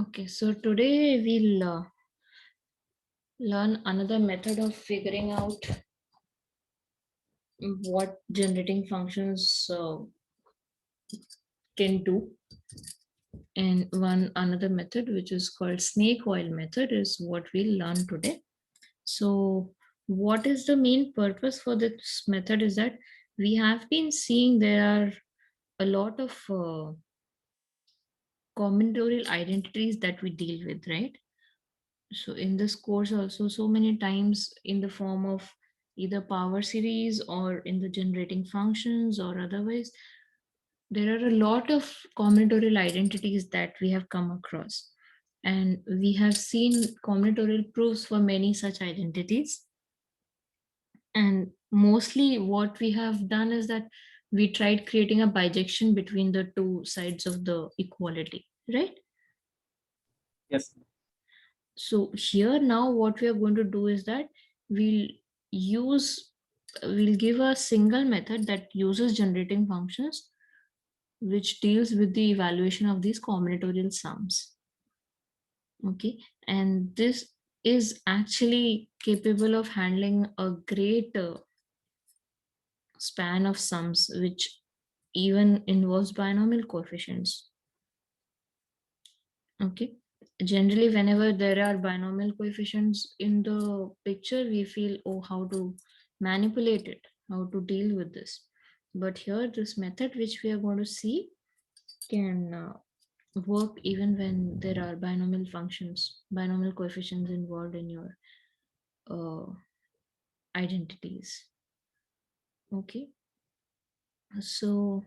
Okay, so today we'll learn another method of figuring out what generating functions can do. And one another method, which is called snake oil method, is what we'll learn today. So, what is the main purpose for this method is that we have been seeing there are a lot of combinatorial identities that we deal with, right? So in this course also so many times in the form of either power series or in the generating functions or otherwise, there are a lot of combinatorial identities that we have come across, and we have seen combinatorial proofs for many such identities. And mostly what we have done is that we tried creating a bijection between the two sides of the equality, right? Yes. So here now what we are going to do is that we'll use we'll give a single method that uses generating functions which deals with the evaluation of these combinatorial sums. Okay, and this is actually capable of handling a great span of sums which even involves binomial coefficients. Okay, generally whenever there are binomial coefficients in the picture we feel, oh, how to manipulate it, how to deal with this. But here this method which we are going to see can work even when there are binomial functions, binomial coefficients involved in your uh, identities. Okay, so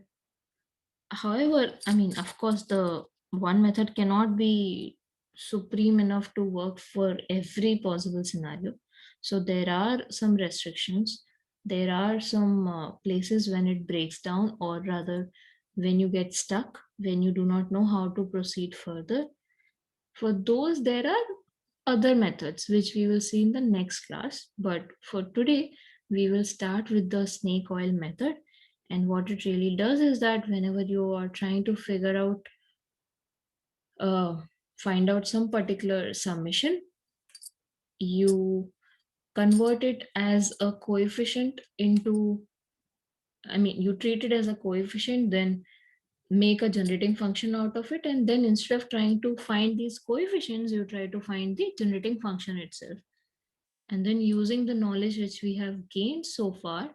however, I mean, of course, the one method cannot be supreme enough to work for every possible scenario. So there are some restrictions. There are some places when it breaks down, or rather, when you get stuck, when you do not know how to proceed further. For those, there are other methods which we will see in the next class. But for today, we will start with the snake oil method. And what it really does is that whenever you are trying to figure out, uh, find out some particular summation, you convert it as a coefficient into, I mean, you treat it as a coefficient, then make a generating function out of it. And then instead of trying to find these coefficients, you try to find the generating function itself. And then using the knowledge which we have gained so far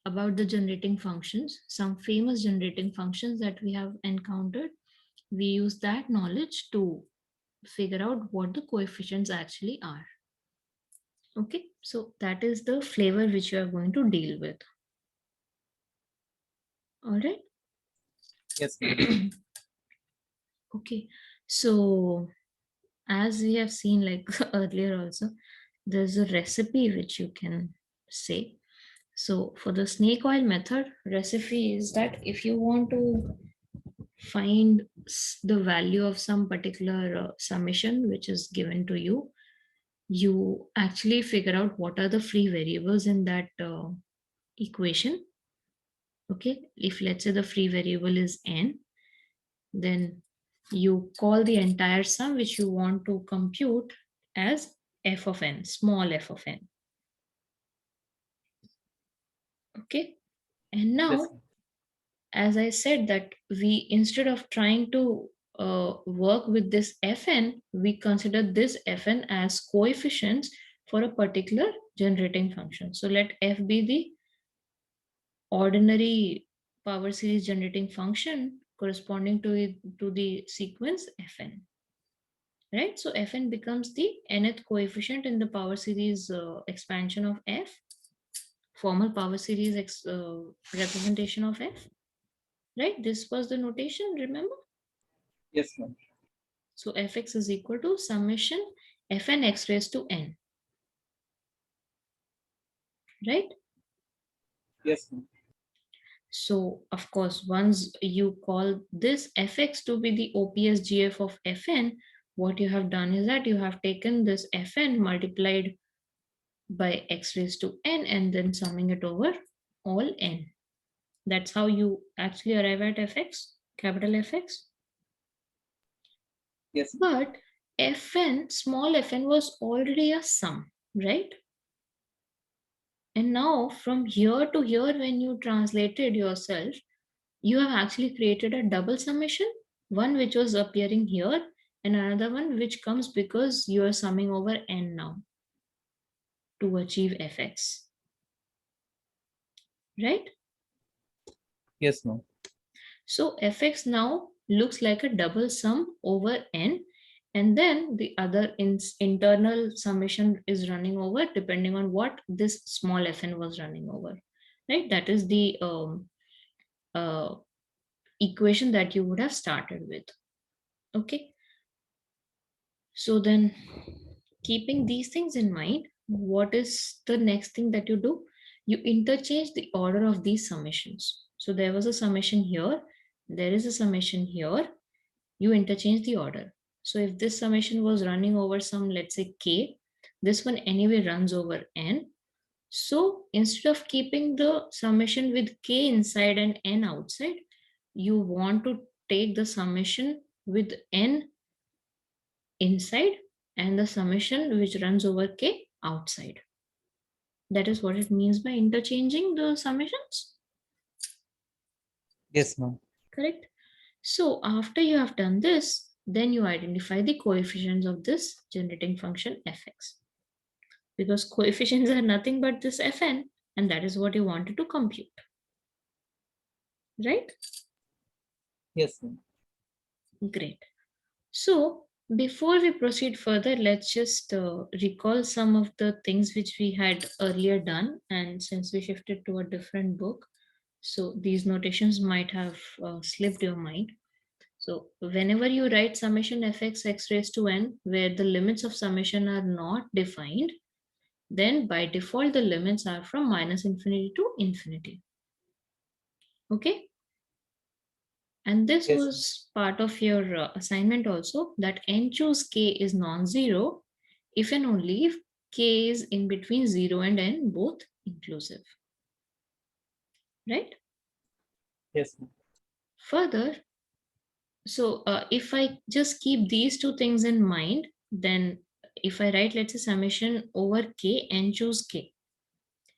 about the generating functions, some famous generating functions that we have encountered, we use that knowledge to figure out what the coefficients actually are. Okay, so that is the flavor which you are going to deal with. All right. Yes, ma'am. Okay, so as we have seen like earlier also, there's a recipe which you can say. So for the snake oil method, recipe is that if you want to find the value of some particular summation which is given to you, you actually figure out what are the free variables in that equation. Okay, if let's say the free variable is n, then you call the entire sum which you want to compute as f of n, small f of n. Okay, and Yes, now ma'am. as I said that we, instead of trying to work with this fn, we consider this fn as coefficients for a particular generating function. So let f be the ordinary power series generating function corresponding to the sequence fn, right? So fn becomes the nth coefficient in the power series expansion of f, formal power series representation of f, right? This was the notation, remember? Yes, ma'am. So fx is equal to summation fn x raised to n, right? Yes, ma'am. So of course, once you call this fx to be the OPSGF of fn, what you have done is that you have taken this fn multiplied by x raised to n and then summing it over all n. That's how you actually arrive at fx, capital Fx. Yes, ma'am. But fn, small fn was already a sum, right? And now from here to here, when you translated yourself, you have actually created a double summation, one which was appearing here and another one which comes because you are summing over n now to achieve fx, right? Yes, ma'am. So fx now looks like a double sum over n, and then the other internal summation is running over depending on what this small fn was running over, right? That is the uh, equation that you would have started with. Okay, so then keeping these things in mind, what is the next thing that you do? You interchange the order of these summations. So there was a summation here, there is a summation here, you interchange the order. So if this summation was running over some, let's say k, this one anyway runs over n. So instead of keeping the summation with k inside and n outside, you want to take the summation with n inside and the summation which runs over k outside. That is what it means by interchanging the summations. Yes, ma'am. Correct? So after you have done this, then you identify the coefficients of this generating function fx. Because coefficients are nothing but this fn, and that is what you wanted to compute. Right? Yes, ma'am. Great. So before we proceed further, let's just recall some of the things which we had earlier done. And since we shifted to a different book, so these notations might have slipped your mind. So whenever you write summation fx x raised to n, where the limits of summation are not defined, then by default the limits are from minus infinity to infinity. Okay. And this Yes, was part of your assignment also, that n choose k is non-zero if and only if k is in between 0 and n, both inclusive. Right? yes, ma'am. Further, so if I just keep these two things in mind, then if I write, let's say, summation over k, n choose k.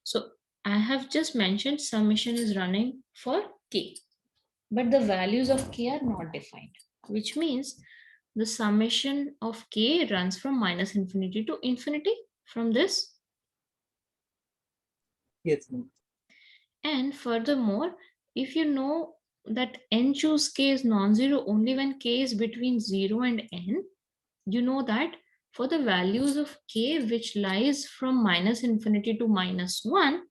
So I have just mentioned summation is running for k, but the values of k are not defined, which means the summation of k runs from minus infinity to infinity from this. Yes, ma'am. And furthermore, if you know that n choose k is non-zero only when k is between 0 and n, you know that for the values of k which lies from minus infinity to minus 1,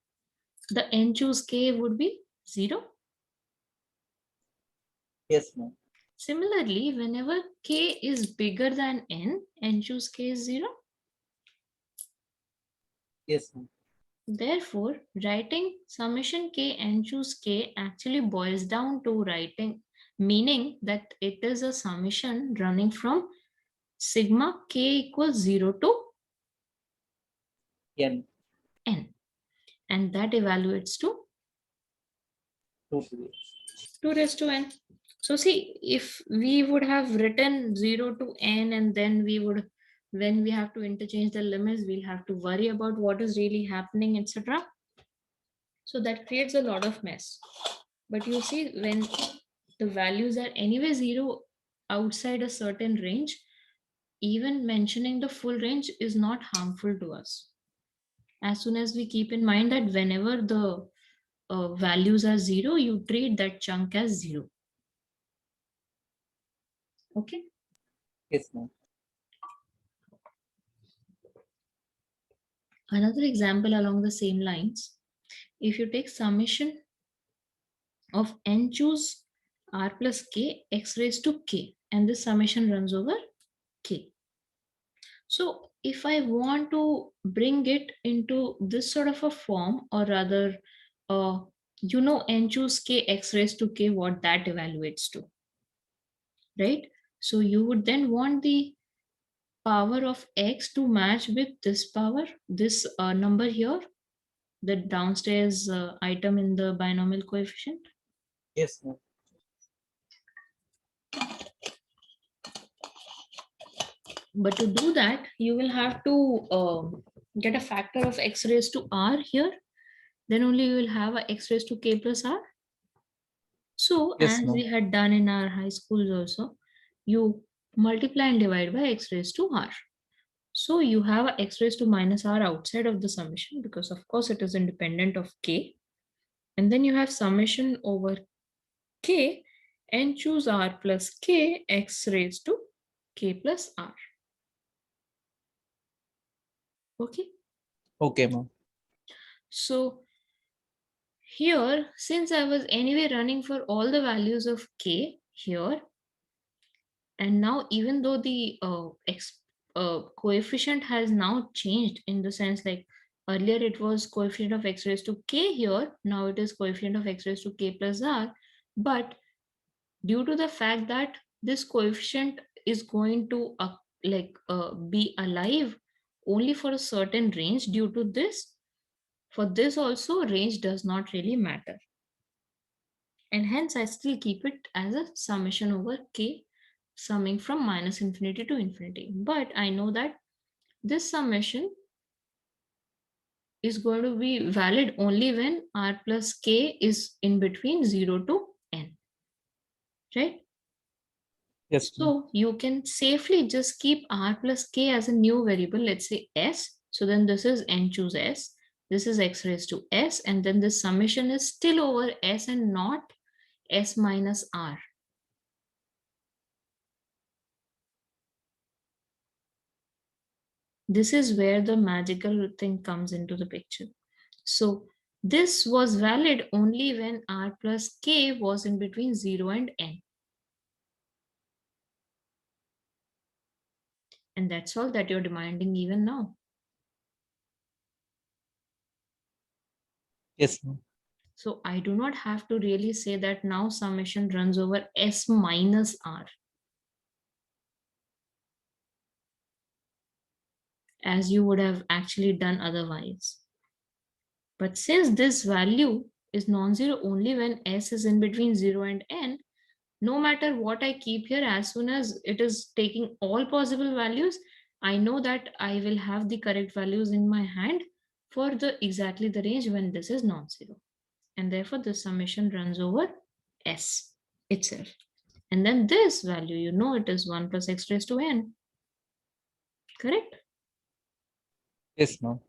the n choose k would be 0. Yes, ma'am. Similarly, whenever k is bigger than n choose k is 0. Yes, ma'am. Therefore, writing summation k n choose k actually boils down to writing, meaning that it is a summation running from sigma k equals 0 to N. n, and that evaluates to 2 to the 2 raised to n. So see, if we would have written 0 to n and then we would, when we have to interchange the limits, we'll have to worry about what is really happening, etc. So that creates a lot of mess. But you see, when the values are anyway 0 outside a certain range, even mentioning the full range is not harmful to us. As soon as we keep in mind that whenever the values are 0, you treat that chunk as 0. Okay. Yes, ma'am. Another example along the same lines, if you take summation of n choose r plus k x raised to k, and this summation runs over k. So if I want to bring it into this sort of a form, or rather, n choose k x raised to k, what that evaluates to, right? So you would then want the power of x to match with this power, this number here, the downstairs item in the binomial coefficient. Yes, ma'am. But to do that, you will have to get a factor of x raised to r here. Then only you will have a x raised to k plus r. So Yes, as ma'am. we had done in our high schools also, you multiply and divide by x raised to r. So you have a x raised to minus r outside of the summation because of course it is independent of k. And then you have summation over k and choose r plus k x raised to k plus r. Okay. Okay, ma'am. So here, since I was anyway running for all the values of k here, and now even though the coefficient has now changed in the sense like earlier it was coefficient of x raised to k here, now it is coefficient of x raised to k plus r, but due to the fact that this coefficient is going to be alive only for a certain range, due to this, for this also range does not really matter, and hence I still keep it as a summation over k summing from minus infinity to infinity. But I know that this summation is going to be valid only when r plus k is in between 0 to n, right? Yes, ma'am. So you can safely just keep r plus k as a new variable, let's say s. So then this is n choose s, this is x raised to s, and then this summation is still over s and not s minus r. This is where the magical thing comes into the picture. So this was valid only when r plus k was in between 0 and n. And that's all that you're demanding even now. Yes, ma'am. So I do not have to really say that now summation runs over s minus r, as you would have actually done otherwise. But since this value is non-zero only when s is in between 0 and n, no matter what I keep here, as soon as it is taking all possible values, I know that I will have the correct values in my hand for the exactly the range when this is non-zero. And therefore the summation runs over s itself. And then this value, you know, it is 1 plus x raised to n. Correct? Yes, ma'am.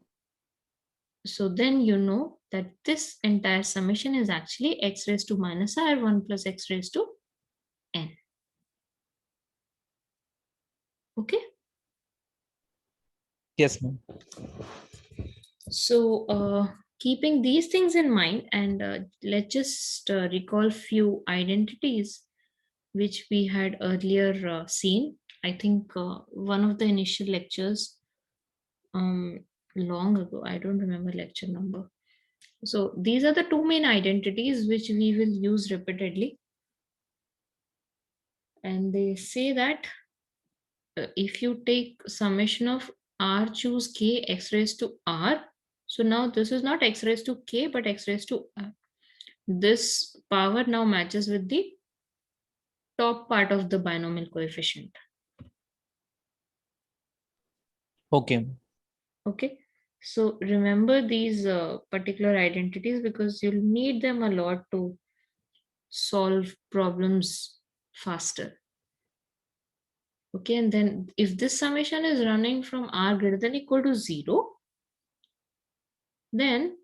So then you know that this entire summation is actually x raised to minus r 1 plus x raised to n. Okay. Yes, ma'am. So keeping these things in mind, and let's just recall few identities which we had earlier seen. I think one of the initial lectures um, long ago, I don't remember lecture number. So these are the two main identities which we will use repeatedly. And they say that if you take summation of r choose k x raised to r, so now this is not x raised to k but x raised to r. This power now matches with the top part of the binomial coefficient. Okay, ma'am. Okay, so remember these particular identities because you'll need them a lot to solve problems faster. Okay, and then if this summation is running from r greater than equal to 0, then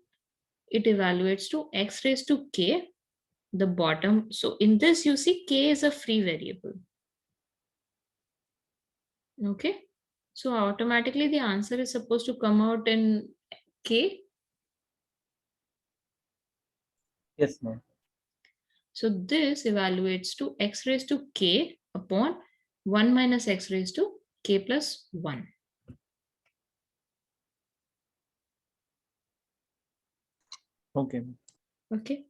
it evaluates to x raised to k, the bottom. So in this, you see k is a free variable. Okay, so automatically the answer is supposed to come out in k. Yes, ma'am. So this evaluates to x raised to k upon 1 minus x raised to k plus 1. Okay, ma'am. Okay,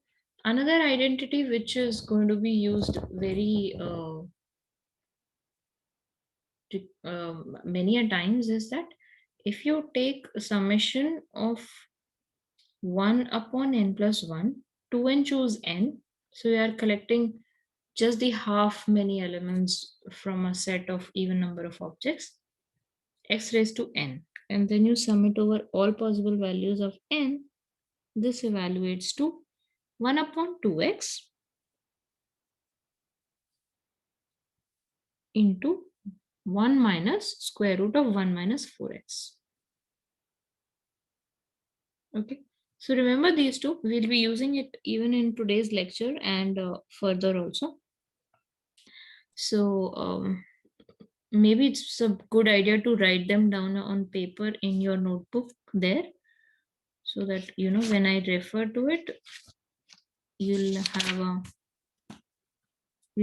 another identity which is going to be used very many a times is that if you take a summation of 1 upon n plus 1 to n choose n, so you are collecting just the half many elements from a set of even number of objects, x raised to n, and then you sum it over all possible values of n. This evaluates to 1 upon 2x into 1 minus square root of 1 minus 4x. Okay, so remember these two. We'll be using it even in today's lecture and further also. So maybe it's a good idea to write them down on paper in your notebook there, so that you know when I refer to it, you'll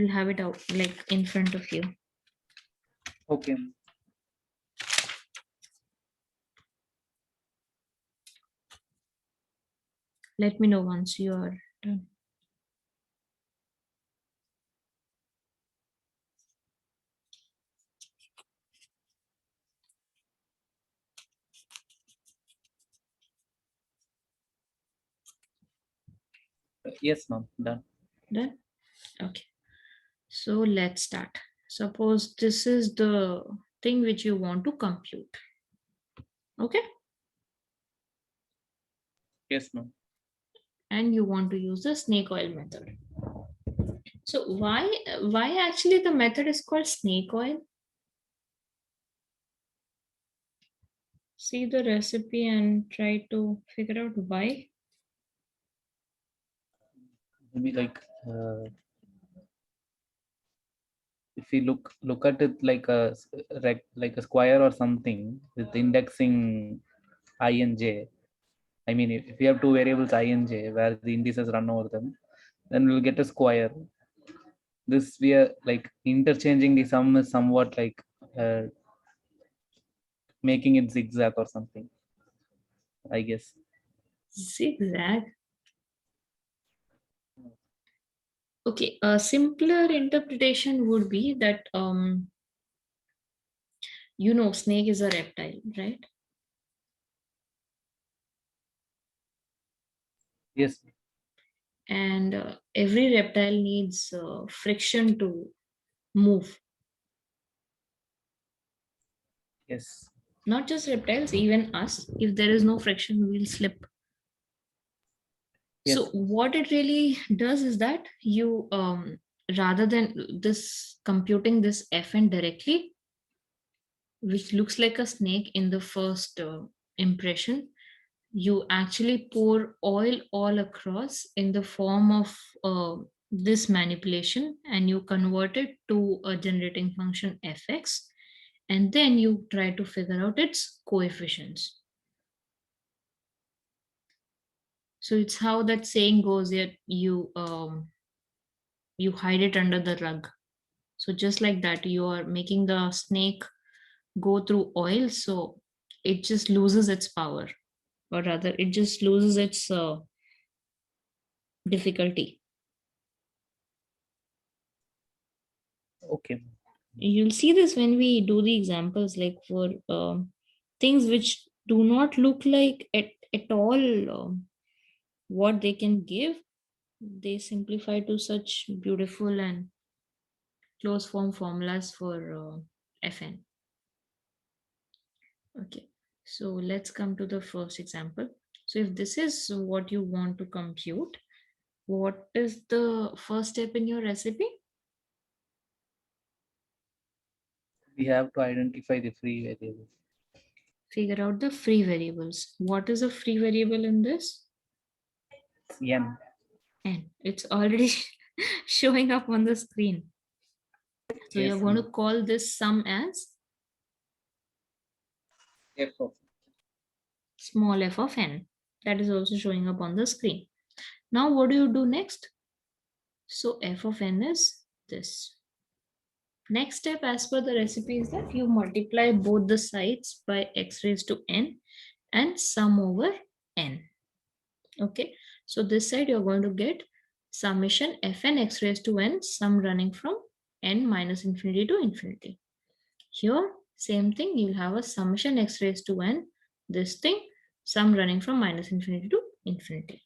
have it out like in front of you. Okay. Let me know once you are done. Yes, ma'am. Done. Done? Okay. So let's start. Suppose this is the thing which you want to compute. Okay. Yes, ma'am. And you want to use the snake oil method. So why actually the method is called snake oil? See the recipe and try to figure out why. Maybe like if we look at it like like a square or something with indexing I and j. I mean, if we have two variables I and j where the indices run over them, then we'll get a square. This we are like interchanging the sum is somewhat like making it zigzag or something, I guess. Zigzag. Okay, a simpler interpretation would be that snake is a reptile, right? Yes. And every reptile needs friction to move. Yes. Not just reptiles, even us. If there is no friction, we'll slip. Yes. So what it really does is that you rather than this computing this fn directly, which looks like a snake in the first impression, you actually pour oil all across in the form of this manipulation, and you convert it to a generating function fx, and then you try to figure out its coefficients. So it's how that saying goes that you hide it under the rug. So just like that, you are making the snake go through oil, so it just loses its power, or rather it just loses its difficulty. Okay. You'll see this when we do the examples, like for things which do not look like at all what they can give, they simplify to such beautiful and close form formulas for fn. Okay, so let's come to the first example. So if this is what you want to compute, what is the first step in your recipe? We have to identify the free variables. Figure out the free variables. What is a free variable in this? N. N. It's already showing up on the screen. So you're Yes, going to ma'am. call this sum as F of small f of n. That is also showing up on the screen. Now what do you do next? So f of n is this. Next step as per the recipe is that you multiply both the sides by x raised to n and sum over n. Okay, so this side you're going to get summation fn x raised to n, sum running from n minus infinity to infinity. Here, same thing, you'll have a summation x raised to n, this thing, sum running from minus infinity to infinity.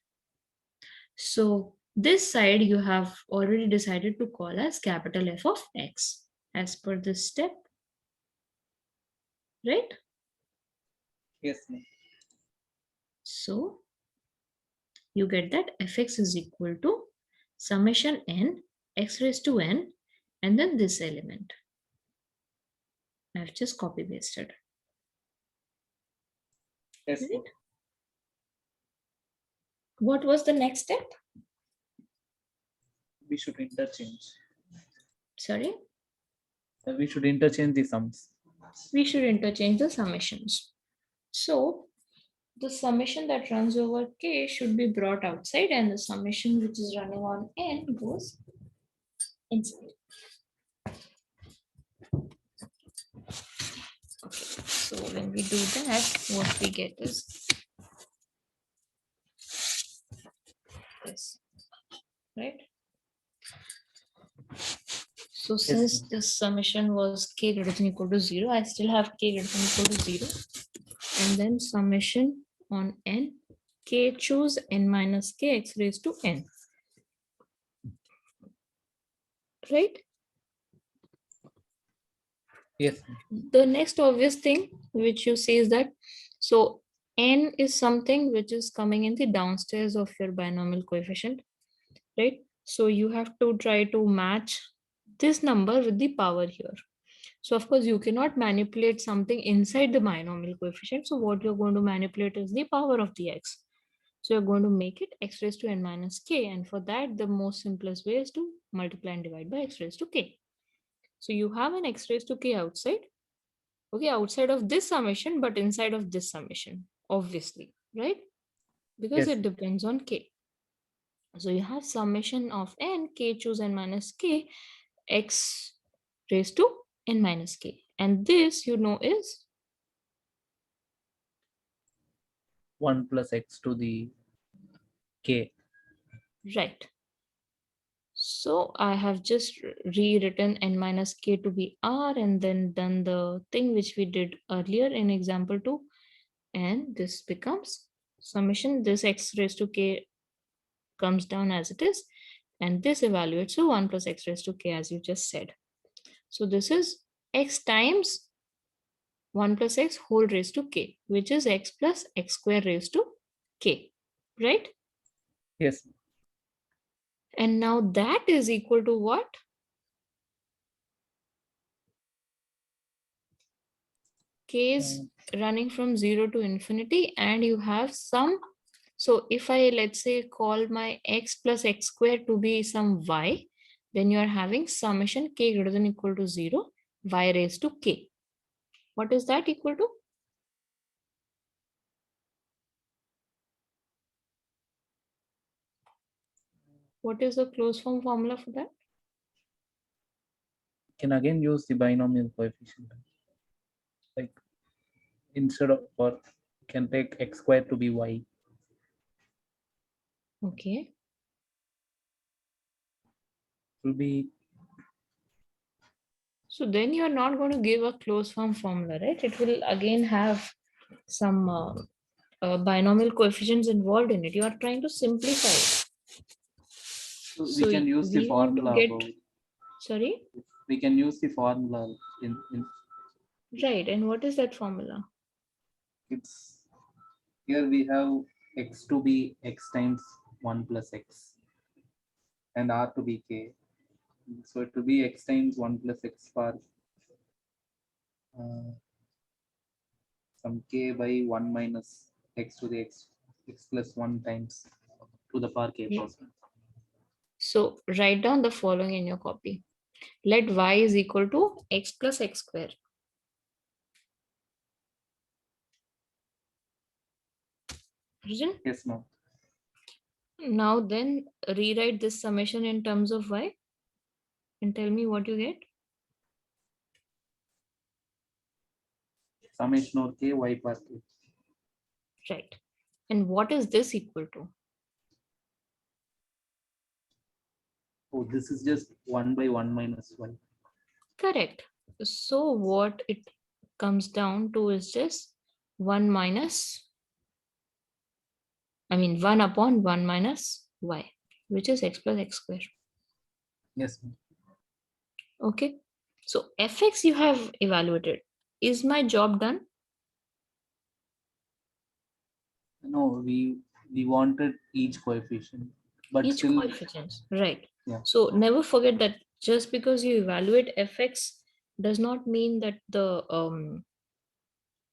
So this side you have already decided to call as capital F of x as per this step. right? Yes, ma'am. So you get that fx is equal to summation n x raised to n and then this element. I've just copy pasted. Yes, ma'am. Right? What was the next step? We should interchange. Sorry, We should interchange the sums. we should interchange the summations. So the summation that runs over k should be brought outside and the summation which is running on n goes inside. Okay, so when we do that, what we get is this, right? So since ma'am. this summation was k greater than equal to 0, I still have k greater than equal to 0. And then summation on n, k choose n minus k x raised to n. Right? Yes, ma'am. The next obvious thing which you see is that, so n is something which is coming in the downstairs of your binomial coefficient, right? So you have to try to match this number with the power here. So of course you cannot manipulate something inside the binomial coefficient. So what you're going to manipulate is the power of the x. So you're going to make it x raised to n minus k. And for that, the most simplest way is to multiply and divide by x raised to k. So you have an x raised to k outside. Okay, outside of this summation, but inside of this summation, obviously, right? Because Yes. it depends on k. So you have summation of n, k choose n minus k, x raised to n minus k. And this, you know, is 1 plus x to the k. right. So I have just rewritten n minus k to be r and then done the thing which we did earlier in example 2. And this becomes summation, this x raised to k comes down as it is. And this evaluates to 1 plus x raised to k as you just said. So this is x times 1 plus x whole raised to k, which is x plus x square raised to k, right? Yes. And now that is equal to what? K is running from 0 to infinity and you have some. So if I, let's say, call my x plus x square to be some y, then you are having summation k greater than equal to 0, y raised to k. What is that equal to? What is the closed form formula for that? Can again use the binomial coefficient. Like instead of, or can take x square to be y. Okay. It will be, So then you're not going to give a closed form formula, right? It will again have some binomial coefficients involved in it. You are trying to simplify it. we can use the we want to formula get, about, sorry? we can use the formula in Right. And what is that formula? it's here we have x to be x times 1 plus x and r to be k. So it will be x times 1 plus x for some k by 1 minus x to the x plus 1 times to the power k plus 1. So write down the following in your copy. Let y is equal to x plus x square. Arjun? Yes, ma'am. Now then rewrite this summation in terms of y and tell me what you get. Summation of k y power k. Right. And what is this equal to? Oh, this is just 1 by 1 minus y. Correct. So what it comes down to is just 1 minus, 1 upon 1 minus y, which is x plus x square. Yes, ma'am. Okay. So fx you have evaluated. Is my job done? No, we wanted each coefficient, but Each still, coefficient, right? yeah. So never forget that just because you evaluate fx does not mean that the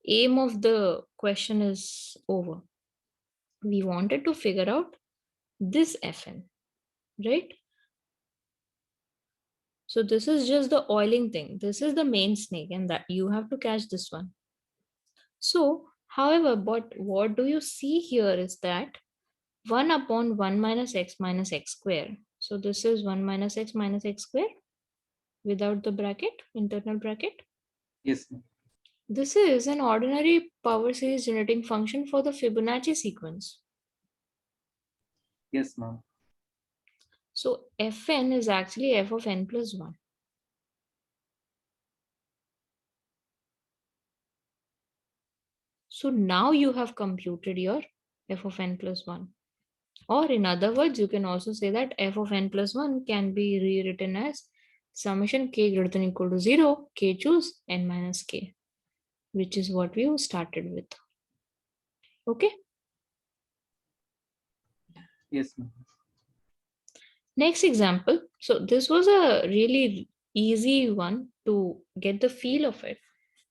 aim of the question is over. We wanted to figure out this fn, right? So this is just the oiling thing. This is the main snake, and that you have to catch this one. So, however, but what do you see here is that 1 upon 1 minus x square. So this is 1 minus x square without the bracket, internal bracket. Yes, ma'am. This is an ordinary power series generating function for the Fibonacci sequence. Yes, ma'am. So fn is actually f of n plus 1. So now you have computed your f of n plus 1. Or in other words, you can also say that f of n plus 1 can be rewritten as summation k greater than equal to 0, k choose n minus k, which is what we started with. Okay. Yes, ma'am. Next example. So this was a really easy one to get the feel of it.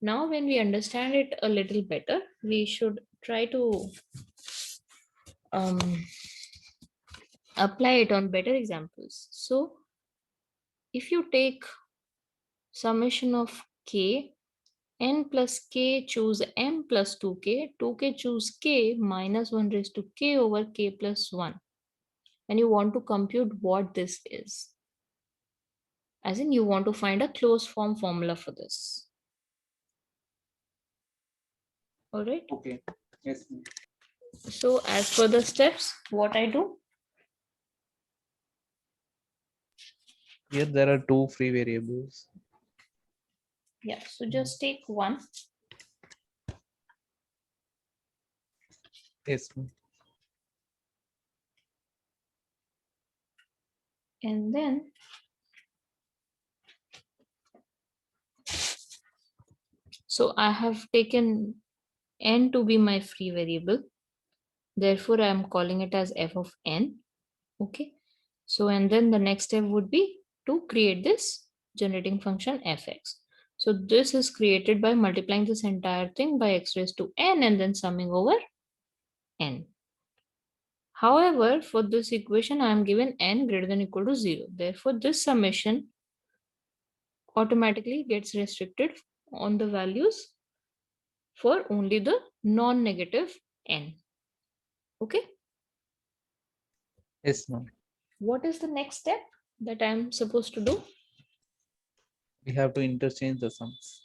Now, when we understand it a little better, we should try to apply it on better examples. So if you take summation of k, n plus k choose m plus 2k, 2k choose k minus 1 raised to k over k plus 1. And you want to compute what this is. As in, you want to find a closed form formula for this. All right. Okay. Yes, ma'am. So as for the steps, what I do? Here there are two free variables. Yeah, so just take one. Yes, ma'am. And then so I have taken n to be my free variable. Therefore, I am calling it as f of n. Okay. So, and then the next step would be to create this generating function fx. So this is created by multiplying this entire thing by x raised to n and then summing over n. However, for this equation, I am given n greater than equal to 0. Therefore, this summation automatically gets restricted on the values for only the non-negative n. Okay. Yes, ma'am. What is the next step that I'm supposed to do? We have to interchange the sums.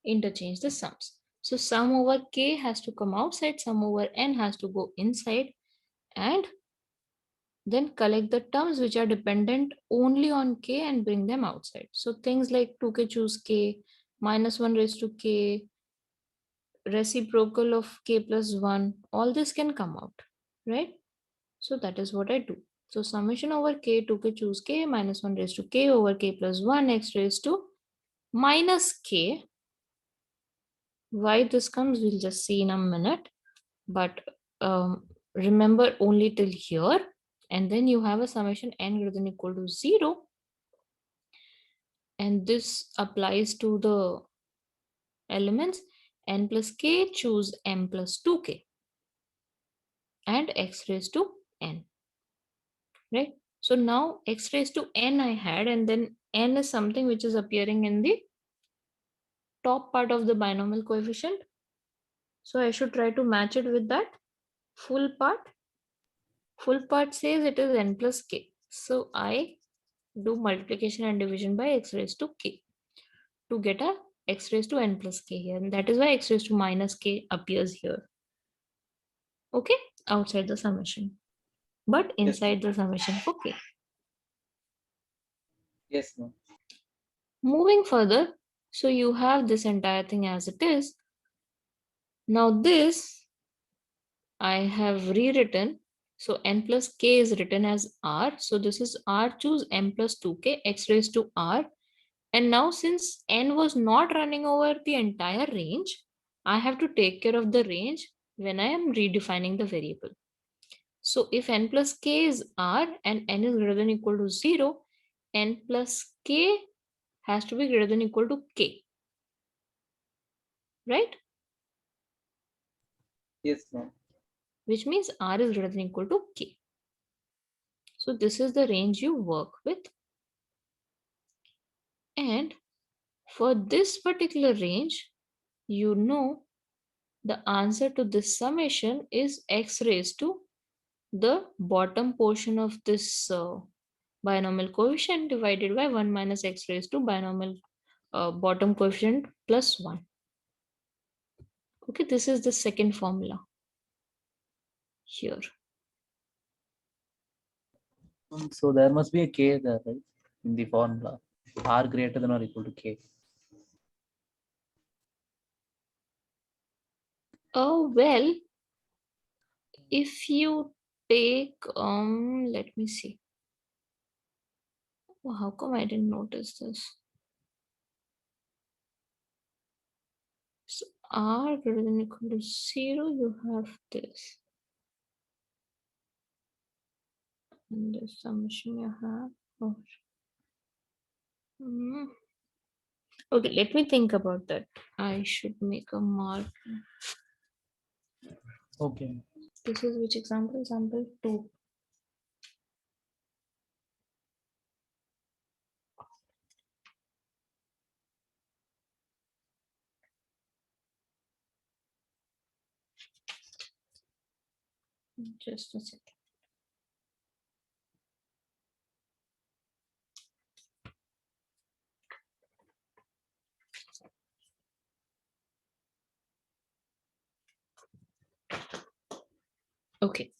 Interchange the sums. So sum over k has to come outside, sum over n has to go inside, and then collect the terms which are dependent only on k and bring them outside. So things like 2k choose k, minus 1 raised to k, reciprocal of k plus 1, all this can come out, right? So that is what I do. So summation over k, 2k choose k, minus 1 raised to k over k plus 1, x raised to minus k. Why this comes, we'll just see in a minute. But remember only till here. And then you have a summation n greater than equal to 0. And this applies to the elements n plus k, choose m plus 2k and x raised to n, right? So now x raised to n I had, and then n is something which is appearing in the top part of the binomial coefficient. So I should try to match it with that full part. Full part says it is n plus k. So I do multiplication and division by x raised to k to get a x raised to n plus k here. And that is why x raised to minus k appears here. Okay, outside the summation, but inside the summation for k. Yes, ma'am. Moving further, so you have this entire thing as it is. Now this I have rewritten. So n plus k is written as r. So this is r choose m plus 2k x raised to r And now since n was not running over the entire range, I have to take care of the range when I am redefining the variable. So if n plus k is r and n is greater than or equal to 0, n plus k has to be greater than or equal to k, right? Yes, ma'am. Which means r is greater than or equal to k. So this is the range you work with. And for this particular range, you know the answer to this summation is x raised to the bottom portion of this binomial coefficient divided by 1 minus x raised to binomial bottom coefficient plus 1. Okay, this is the second formula here. So there must be a k there, right? In the formula. R greater than or equal to k. Oh, well, if you take, let me see. Oh, how come I didn't notice this? So r greater than or equal to 0, you have this. And the summation you have. Oh. Okay, let me think about that. I should make a mark. Okay. This is which example? Example 2. Just a second. Okay.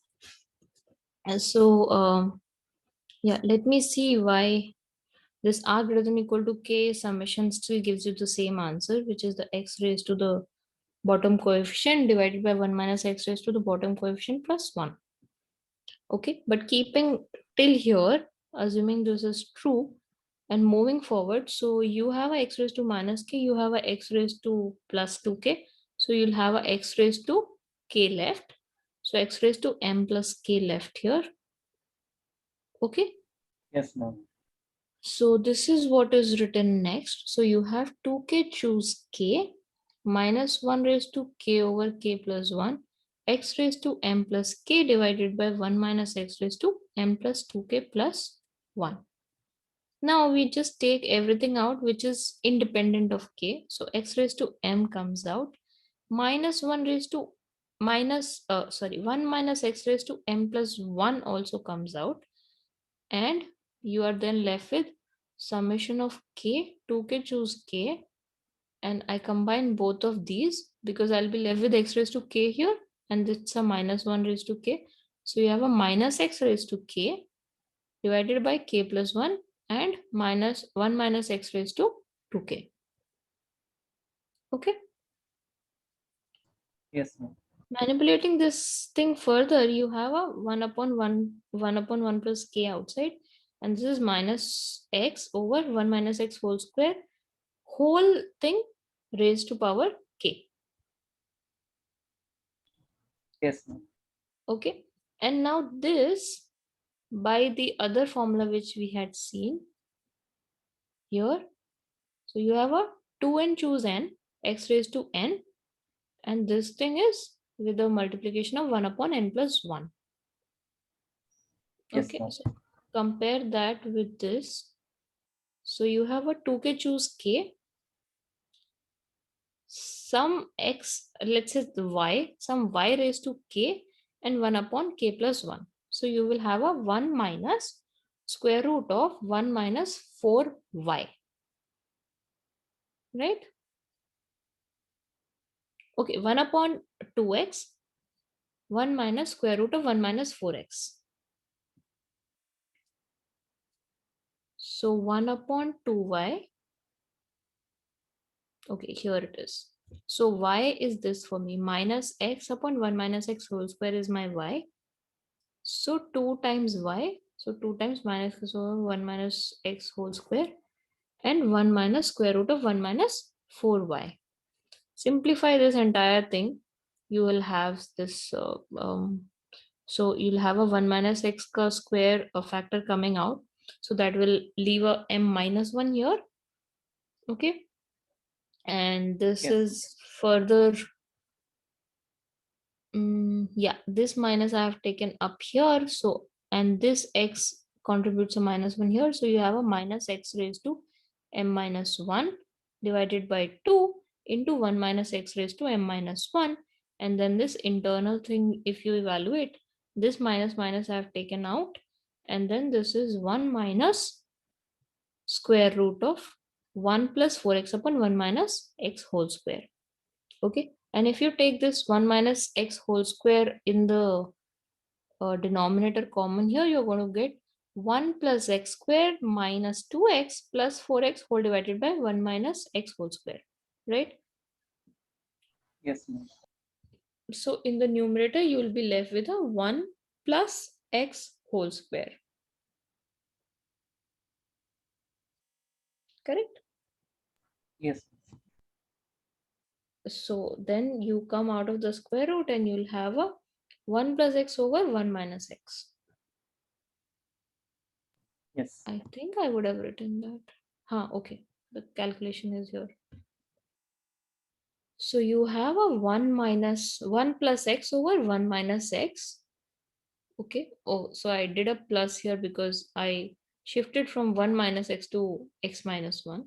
And so, yeah, let me see why this r greater than or equal to k summation still gives you the same answer, which is the x raised to the bottom coefficient divided by 1 minus x raised to the bottom coefficient plus 1. Okay, but keeping till here, assuming this is true, and moving forward, so you have a x raised to minus k, you have a x raised to plus 2k, so you'll have a x raised to k left, so x raised to m plus k left here. Okay, Yes, ma'am. so this is what is written next. So you have 2k choose k minus 1 raised to k over k plus 1, x raised to m plus k divided by 1 minus x raised to m plus 2k plus 1. Now we just take everything out which is independent of k. So x raised to m comes out, minus 1 raised to 1 minus x raised to m plus 1 also comes out, and you are then left with summation of k, 2k choose k, and I combine both of these because I'll be left with x raised to k here, and it's a minus 1 raised to k. So you have a minus x raised to k divided by k plus 1 and minus 1 minus x raised to 2k. Okay. Yes, ma'am. Manipulating this thing further, you have a 1 upon 1 plus k outside, and this is minus x over 1 minus x whole square, whole thing raised to power k. Yes, ma'am. Okay, and now this by the other formula which we had seen here. So you have a 2n choose n, x raised to n, and this thing is with the multiplication of 1 upon n plus 1. Yes, Okay, ma'am. so compare that with this. So you have a 2k choose k, some x, let's say the y, some y raised to k, and 1 upon k plus 1. So you will have a 1 minus square root of 1 minus 4y, right? Okay, 1 upon 2x, 1 minus square root of 1 minus 4x. So 1 upon 2y. Okay, here it is. So y is this for me, minus x upon 1 minus x whole square is my y. So 2 times y. So 2 times minus, so 1 minus x whole square. and 1 minus square root of 1 minus 4y. Simplify this entire thing. You will have this, so you'll have a 1 minus x square factor coming out. So that will leave a m minus 1 here. Okay. And this Yes. is further, yeah, this minus I have taken up here. So, and this x contributes a minus 1 here. So you have a minus x raised to m minus 1 divided by 2 into 1 minus x raised to m minus 1. And then this internal thing, if you evaluate, this minus minus I have taken out. And then this is 1 minus square root of 1 plus 4x upon 1 minus x whole square. Okay. And if you take this 1 minus x whole square in the denominator common here, you're going to get 1 plus x squared minus 2x plus 4x whole divided by 1 minus x whole square, right? Yes, ma'am. So in the numerator, you will be left with a 1 plus x whole square. Correct? Yes. So then you come out of the square root and you'll have a 1 plus x over 1 minus x. Yes. I think I would have written that. Okay. The calculation is here. So you have a 1 minus 1 plus x over 1 minus x. Okay. Oh, so I did a plus here because I shifted from 1 minus x to x minus 1.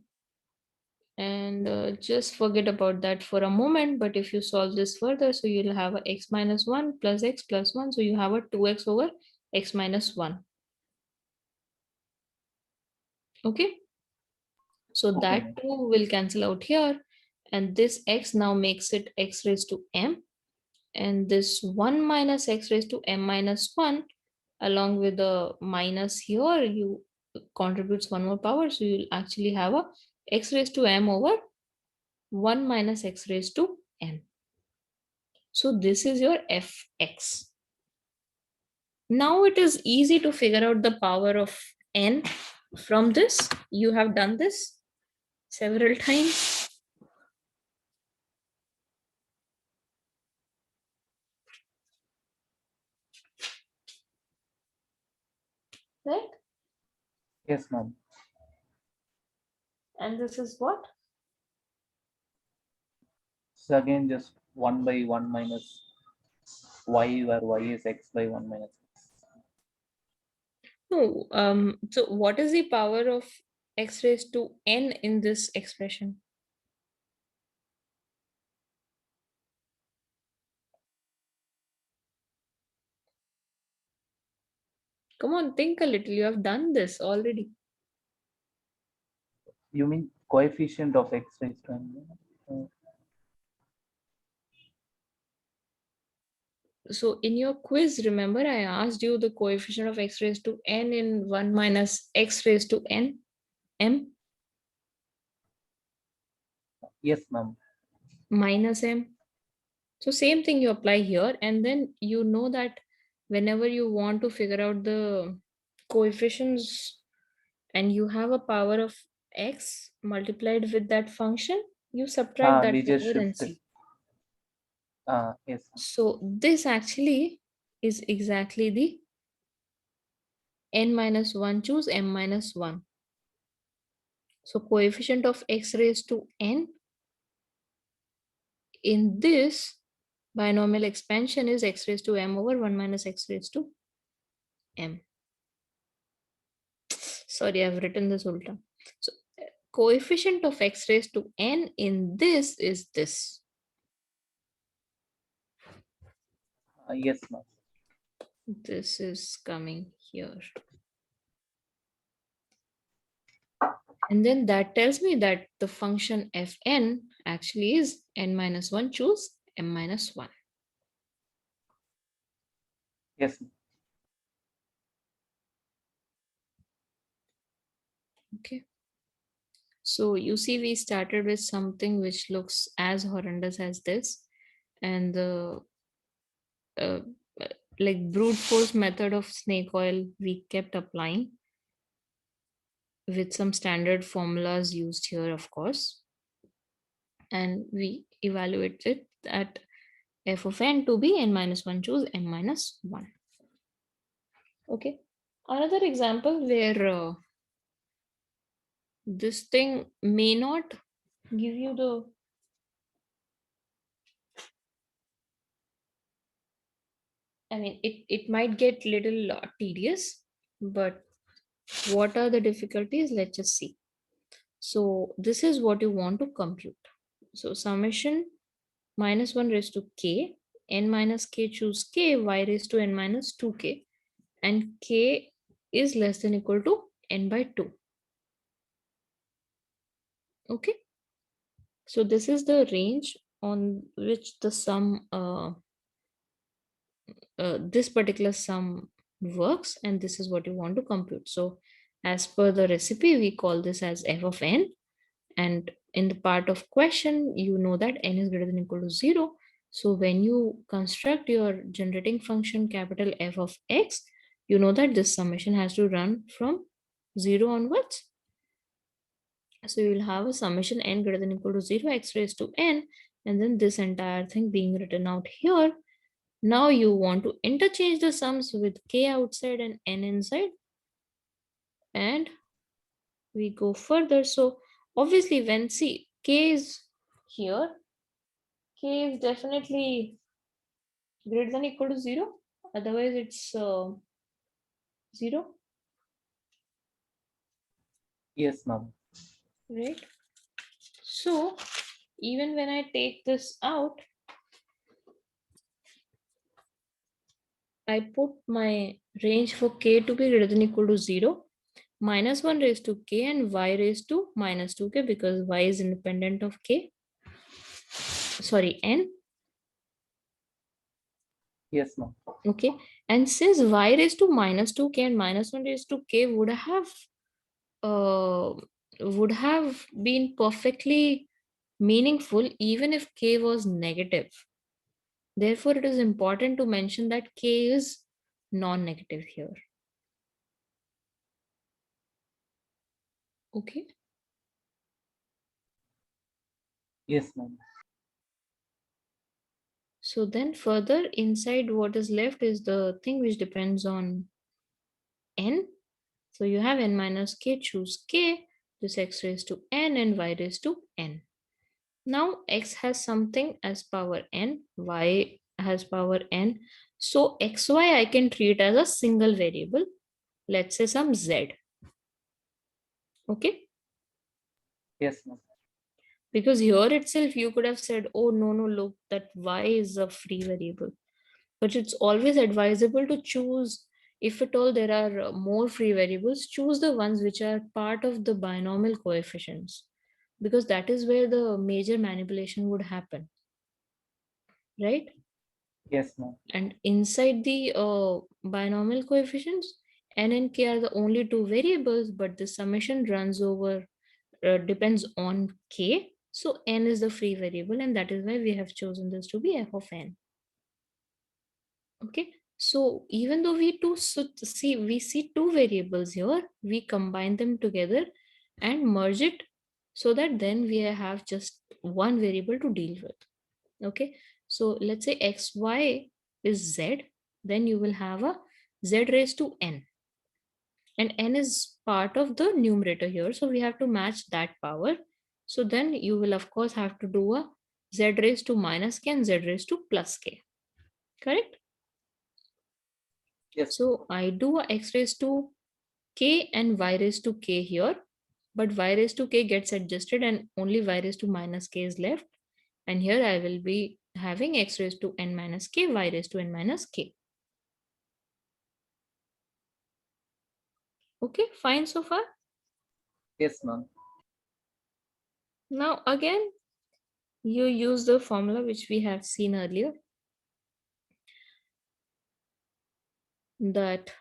And just forget about that for a moment. But if you solve this further, so you'll have a x minus 1 plus x plus 1. So you have a 2x over x minus 1. Okay. So Okay, that ma'am. 2 will cancel out here. And this x now makes it x raised to m. And this 1 minus x raised to m minus 1 along with the minus here, you contributes one more power. So you'll actually have a x raised to m over 1 minus x raised to m. So this is your fx. Now it is easy to figure out the power of n from this. You have done this several times. Right? Yes, ma'am. And this is what? So again, just 1 by 1 minus y, where y is x by 1 minus x. No, so what is the power of x raised to n in this expression? Come on, think a little. You have done this already. You mean coefficient of x raised to n? So in your quiz, remember I asked you the coefficient of x raised to n in 1 minus x raised to n m Yes, ma'am. minus m. So same thing you apply here, and then you know that whenever you want to figure out the coefficients and you have a power of x multiplied with that function, you subtract that We just power and shift it. see. Yes. So this actually is exactly the n minus 1 choose m minus 1. So coefficient of x raised to n in this binomial expansion is x raised to m over 1 minus x raised to m. Sorry, I've written this ulta. So coefficient of x raised to n in this is this. Yes, ma'am. This is coming here. And then that tells me that the function fn actually is n minus 1 choose m minus 1. Yes. Okay. So you see, we started with something which looks as horrendous as this. And the uh, like brute force method of snake oil we kept applying. with some standard formulas used here, of course. And we evaluate it at f of n to be n minus 1, choose n minus 1. Okay. Another example where this thing may not give you the it might get little tedious, but what are the difficulties? Let's just see. So this is what you want to compute. So summation minus 1 raised to k, n minus k, choose k, y raised to n minus 2k, and k is less than equal to n by 2. Okay. So this is the range on which the sum, this particular sum works, and this is what you want to compute. So as per the recipe, we call this as f of n, and in the part of question, you know that n is greater than equal to 0. So when you construct your generating function capital F of x, you know that this summation has to run from 0 onwards. So you will have a summation n greater than equal to 0 x raised to n, and then this entire thing being written out here. Now you want to interchange the sums with k outside and n inside, and we go further. So obviously when see k is here, k is definitely greater than equal to 0, otherwise it's 0, Yes, ma'am. right? So even when I take this out, I put my range for k to be greater than equal to 0, minus 1 raised to k, and y raised to minus 2k, because y is independent of k, sorry, n. Yes, ma'am. Okay, and since y raised to minus 2k and minus 1 raised to k uh, would have been perfectly meaningful even if k was negative. Therefore, it is important to mention that k is non-negative here. Okay. Yes, ma'am. So then further inside what is left is the thing which depends on n. So you have n minus k, choose k, this x raised to n and y raised to n. Now x has something as power n, y has power n. So xy I can treat as a single variable. Let's say some z. Okay. Yes, ma'am. Because here itself you could have said, oh, no, look, that y is a free variable. But it's always advisable to choose, if at all there are more free variables, choose the ones which are part of the binomial coefficients, because that is where the major manipulation would happen, right? Yes, ma'am. And inside the binomial coefficients, n and k are the only two variables, but the summation runs over, depends on k. So n is the free variable, and that is why we have chosen this to be f of n. Okay, so even though we see two variables here, we combine them together and merge it, so that then we have just one variable to deal with. Okay, so let's say xy is z, then you will have a z raised to n, and n is part of the numerator here, so we have to match that power. So then you will of course have to do a z raised to minus k and z raised to plus k, correct? Yes. So I do a x raised to k and y raised to k here, but y raised to k gets adjusted and only y raised to minus k is left. And here I will be having x raised to n minus k, y raised to n minus k. Okay, fine so far. Yes, ma'am. Now again, you use the formula which we have seen earlier, that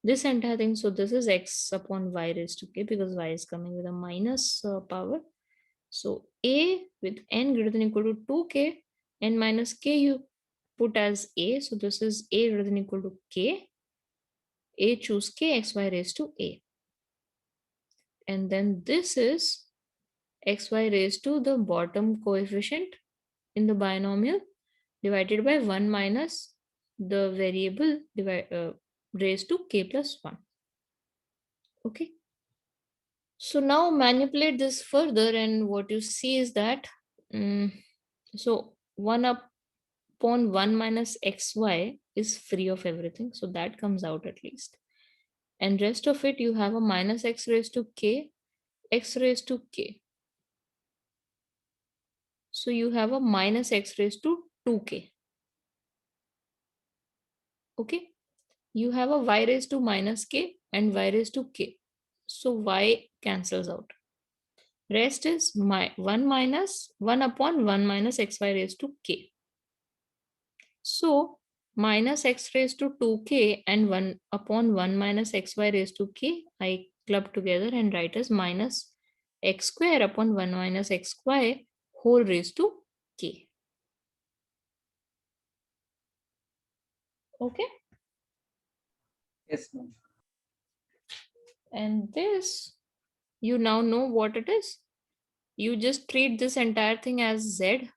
this entire thing, so this is x upon y raised to k, because y is coming with a minus power. So a with n greater than equal to 2k, n minus k you put as a, so this is a greater than equal to k, a choose k, xy raised to a. And then this is xy raised to the bottom coefficient in the binomial divided by 1 minus the variable raised to k plus 1. Okay. So now manipulate this further, and what you see is that so 1 upon 1 minus xy is free of everything. So that comes out at least. And rest of it, you have a minus x raised to k, x raised to k. So you have a minus x raised to 2k. Okay. You have a y raised to minus k and y raised to k. So y cancels out. Rest is 1 upon 1 minus xy raised to k. So minus x raised to 2k and 1 upon 1 minus xy raised to k, I club together and write as minus x square upon 1 minus xy whole raised to k. Okay. Yes, ma'am. And this, you now know what it is. You just treat this entire thing as z.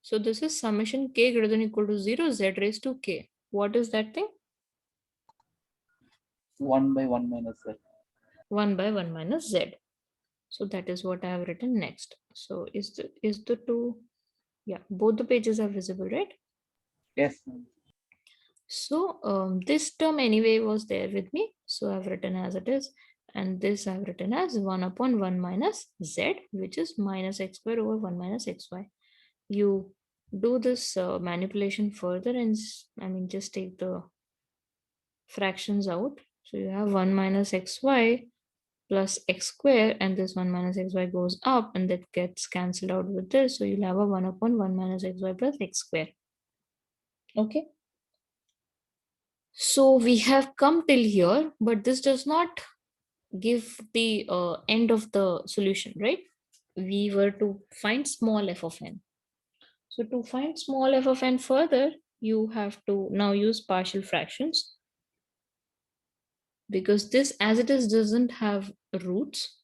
So this is summation k greater than or equal to 0, z raised to k. What is that thing? 1 by 1 minus z. 1 by 1 minus z. So that is what I have written next. So is the two, yeah, both the pages are visible, right? Yes, ma'am. So this term anyway was there with me. So I've written as it is. And this I've written as 1 upon 1 minus z, which is minus x square over 1 minus xy. You do this manipulation further and just take the fractions out. So you have 1 minus xy plus x square, and this 1 minus xy goes up and that gets cancelled out with this. So you'll have a 1 upon 1 minus xy plus x square. Okay. So we have come till here, but this does not give the end of the solution, right? We were to find small f of n. So to find small f of n further, you have to now use partial fractions, because this as it is doesn't have roots,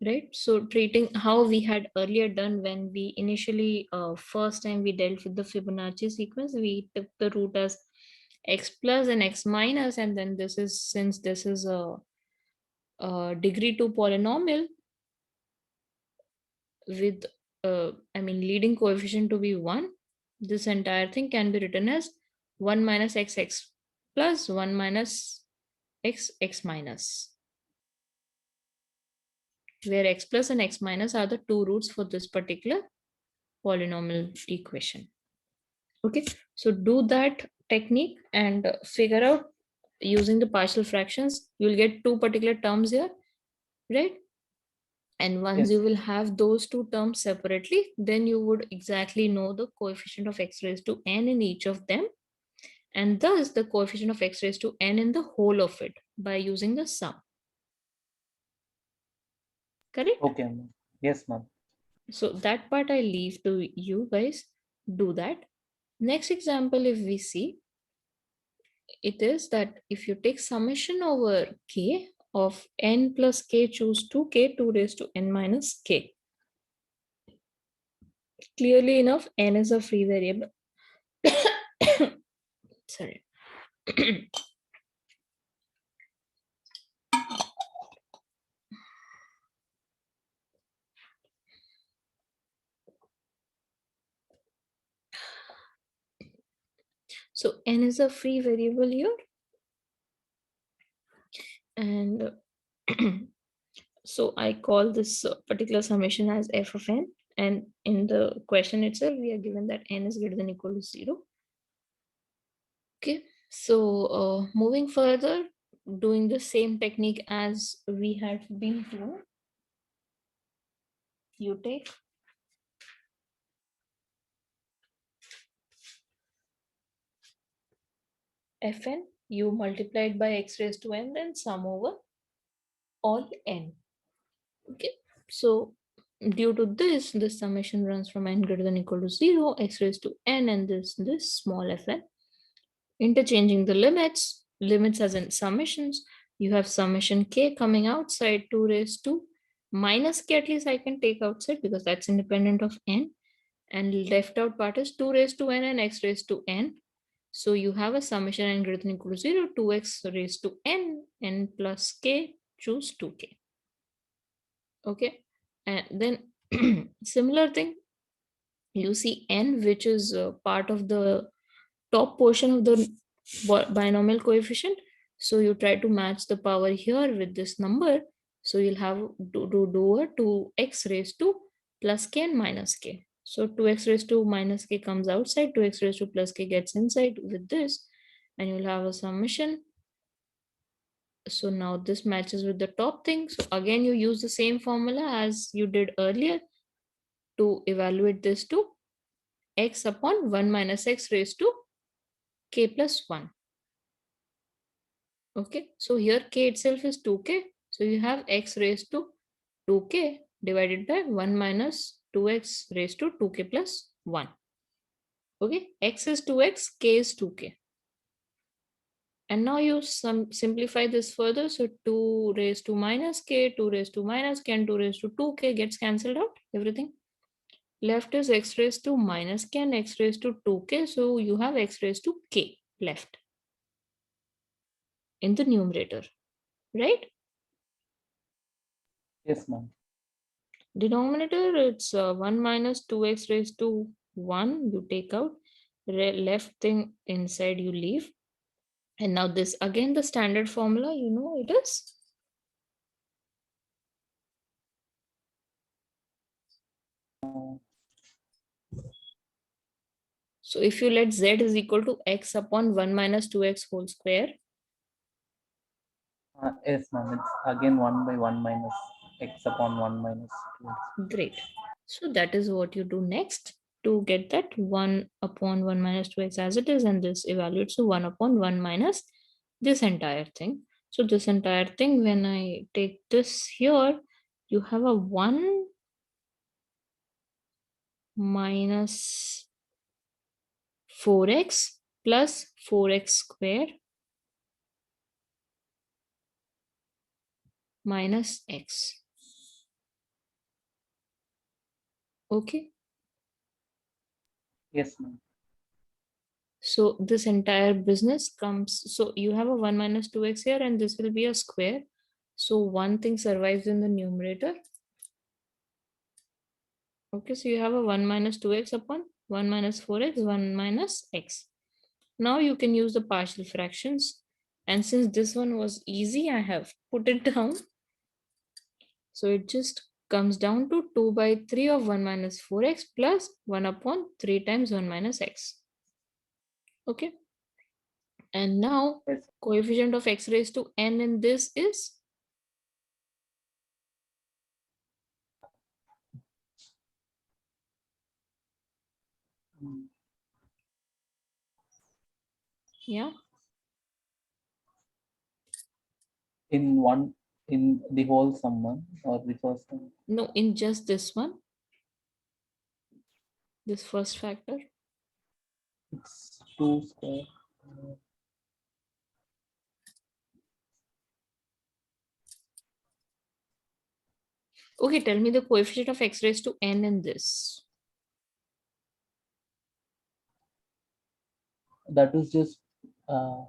right? So treating how we had earlier done when we initially first time we dealt with the Fibonacci sequence, we took the root as x plus and x minus, and then this is, since this is a degree 2 polynomial with leading coefficient to be 1, this entire thing can be written as 1 minus x plus 1 minus x minus, where x plus and x minus are the two roots for this particular polynomial equation. Okay, so do that technique and figure out using the partial fractions. You'll get two particular terms here, right? And once Yes. you will have those two terms separately, then you would exactly know the coefficient of x raised to n in each of them, and thus the coefficient of x raised to n in the whole of it by using the sum. Correct? Okay, ma'am. Yes, ma'am. So that part I leave to you guys. Do that. Next example, if we see, it is that if you take summation over k of n plus k, choose 2k, 2 raised to n minus k. Clearly enough, n is a free variable. Sorry. So n is a free variable here. And so I call this particular summation as f of n. And in the question itself, we are given that n is greater than or equal to 0. Okay, so moving further, doing the same technique as we had been doing, you take fn, you multiply it by x raised to n, then sum over all n. Okay, so due to this summation runs from n greater than or equal to 0, x raised to n, and this small fn. Interchanging the limits as in summations, You have summation k coming outside 2 raised to minus k, at least I can take outside because that's independent of n. And left out part is 2 raised to n and x raised to n. So you have a summation n greater than equal to 0, 2x raised to n plus k, choose 2k. Okay. And then similar thing, you see n, which is part of the top portion of the binomial coefficient. So you try to match the power here with this number. So you'll have do a 2x raised to plus k and minus k. So 2x raised to minus k comes outside, 2x raised to plus k gets inside with this, and you'll have a summation. So now this matches with the top thing. So again, you use the same formula as you did earlier to evaluate this to x upon 1 minus x raised to k plus 1. Okay, so here k itself is 2k. So you have x raised to 2k divided by 1 minus 2x raised to 2k plus 1. Okay, x is 2x, k is 2k. And now you simplify this further. So 2 raised to minus k, 2 raised to minus k, and 2 raised to 2k gets cancelled out, everything. Left is x raised to minus k and x raised to 2k. So you have x raised to k left in the numerator, right? Yes, ma'am. Denominator, it's 1 minus 2x raised to 1, you take out. Left thing inside you leave. And now this, again, the standard formula, you know it is. So if you let z is equal to x upon 1 minus 2x whole square. Yes, ma'am. It's again 1 by 1 minus x upon 1 minus 2. Great. So that is what you do next to get that 1 upon 1 minus 2x as it is, and this evaluates to 1 upon 1 minus this entire thing. So this entire thing, when I take this here, you have a 1 minus 4x plus 4x square minus x. Okay. Yes, ma'am. So this entire business comes, so you have a 1 minus 2x here, and this will be a square. So one thing survives in the numerator. Okay, so you have a 1 minus 2x upon 1 minus 4x, 1 minus x. Now you can use the partial fractions. And since this one was easy, I have put it down. So it just comes down to 2 by 3 of 1 minus 4x plus 1 upon 3 times 1 minus x. Okay. And now Yes. coefficient of x raised to n in this is? Yeah. In the whole sum, ma'am, or the first one? No, in just this one. This first factor. It's 2 square. Okay, tell me the coefficient of x raised to n in this. That is just uh,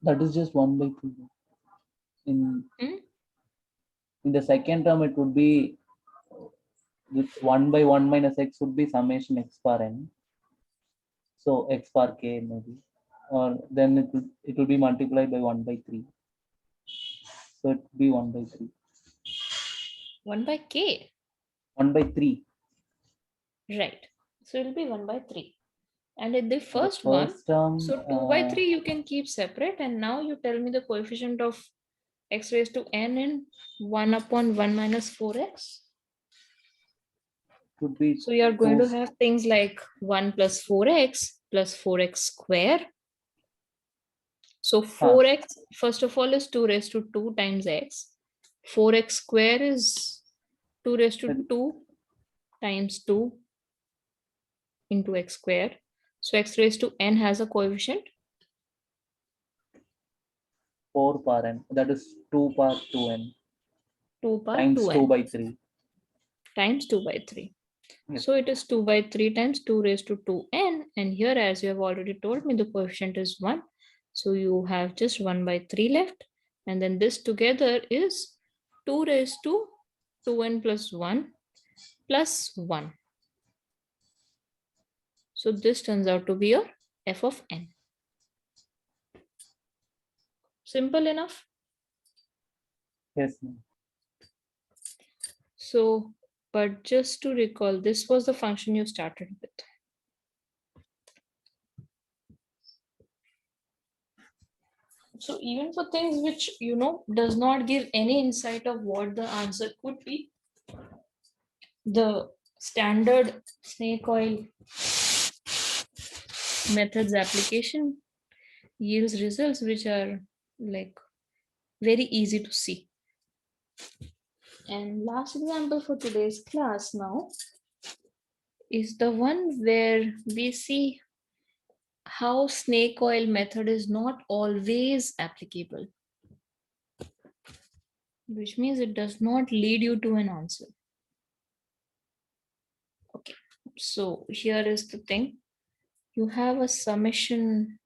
1 by 2. In Hmm? in the second term, it would be with 1 by 1 minus x would be summation x bar n. So x bar k maybe, or then it will be multiplied by 1 by 3. So it would be 1 by 3. 1 by k. 1 by 3. Right. So it will be 1 by 3. And in the The first one, first term, so 2 by 3 you can keep separate. And now you tell me the coefficient of x raised to n in 1 upon 1 minus 4x. would be So you are going to 2. have things like 1 plus 4x plus 4x square. So 4x, first of all, is 2 raised to 2 times x. 4x square is 2 raised to 2 times 2 into x square. So x raised to n has a coefficient 4 power n, that is 2 power 2n 2 power times 2 2n by 3. times 2 by 3. Yes. So it is 2 by 3 times 2 raised to 2n. And here, as you have already told me, the coefficient is 1. So you have just 1 by 3 left. And then this together is 2 raised to 2n plus 1 plus 1. So this turns out to be your f of n. Simple enough. Yes, ma'am. So, but just to recall, this was the function you started with. So even for things which, does not give any insight of what the answer could be, the standard snake oil methods application yields results which are like very easy to see. And last example for today's class now is the one where we see how snake oil method is not always applicable, which means it does not lead you to an answer. Okay, so here is the thing. You have a summation